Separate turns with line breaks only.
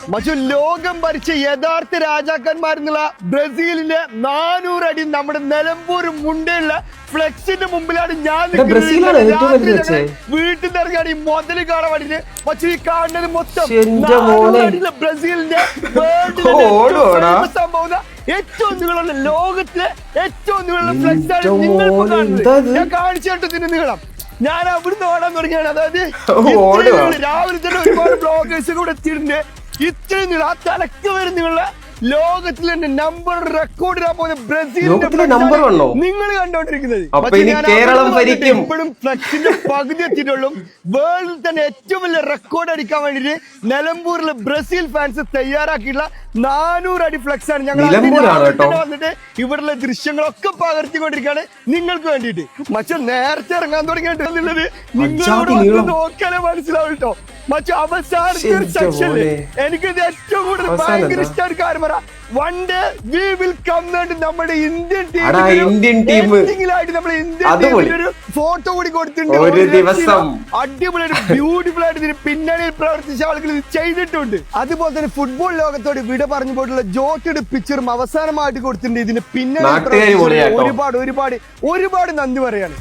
മറ്റു ലോകം ഭരിച്ച യഥാർത്ഥ രാജാക്കന്മാരെന്നുള്ള ബ്രസീലിന്റെ 400 അടി നമ്മുടെ നിലമ്പൂർ മുണ്ടയുള്ള ഫ്ലെക്സിന്റെ മുമ്പിലാണ് ഞാൻ വീട്ടിൽ നിന്ന് ഇറങ്ങിയാണ് ഈ മുതല് കാണാൻ വേണ്ടിട്ട്. പക്ഷെ ഈ കാണുന്നത് മൊത്തം ബ്രസീലിന്റെ സംഭവം ഏറ്റവും നിങ്ങളുള്ള ലോകത്തിലെ ഏറ്റവും നിങ്ങളുള്ള ഫ്ലെക്സ് ആണ് നിങ്ങൾ കാണുന്നത്. ഞാൻ കാണിച്ചിട്ട് ഇതിന് നീളം ഞാൻ അവിടുന്ന് ഓടാൻ തുടങ്ങിയാണ്. അതായത് രാവിലെ തന്നെ ഒരുപാട് ബ്ലോഗേഴ്സ് കൂടെ എത്തിയിട്ടുണ്ട്. ഇത്രയും നീളം ആ തലക്ക് വരെ നിങ്ങളുടെ ലോകത്തിൽ തന്നെ നമ്പർ റെക്കോർഡ് ഇടാൻ പോകുന്ന ബ്രസീലിന്റെ നിങ്ങൾ കണ്ടോണ്ടിരിക്കുന്നത്. ഇപ്പോഴും ഫ്ലക്സിന്റെ പകുതി എത്തിയിട്ടുള്ളൂ. വേൾഡിൽ തന്നെ ഏറ്റവും വലിയ റെക്കോർഡ് അടിക്കാൻ വേണ്ടിട്ട് നിലമ്പൂരിലെ ബ്രസീൽ ഫാൻസ് തയ്യാറാക്കിയിട്ടുള്ള 400 അടി ഫ്ലക്സ് ആണ്. ഞങ്ങൾ വന്നിട്ട് ഇവിടുള്ള ദൃശ്യങ്ങളൊക്കെ പകർത്തിക്കൊണ്ടിരിക്കുകയാണ് നിങ്ങൾക്ക് വേണ്ടിയിട്ട്. മറ്റേ നേരത്തെ ഇറങ്ങാൻ തുടങ്ങിയിട്ടുള്ളത് നിങ്ങളോട് നോക്കാനേ മനസ്സിലാവും കേട്ടോ. മറ്റു അവസാനത്തെ ഒരു സെക്ഷനില് എനിക്കിത് ഏറ്റവും കൂടുതൽ ഭയങ്കര ഇഷ്ടമാണ് കാര്യം. One day we will come നമ്മുടെ ഇന്ത്യൻ ടീമിലായിട്ട് നമ്മുടെ ഇന്ത്യൻ ടീമിന്റെ ഒരു ഫോട്ടോ കൂടി കൊടുത്തിട്ടുണ്ട്. അടിപൊളി ബ്യൂട്ടിഫുൾ ആയിട്ട് ഇതിന് പിന്നണിയിൽ പ്രവർത്തിച്ച ആളുകൾ ഇത് ചെയ്തിട്ടുണ്ട്. അതുപോലെ തന്നെ ഫുട്ബോൾ ലോകത്തോട് വിട പറഞ്ഞു പോയിട്ടുള്ള ജോട്ടയുടെ പിക്ചറും അവസാനമായിട്ട് കൊടുത്തിട്ടുണ്ട്. ഇതിന് പിന്നണി ഒരുപാട് ഒരുപാട് ഒരുപാട് നന്ദി പറയാണ്.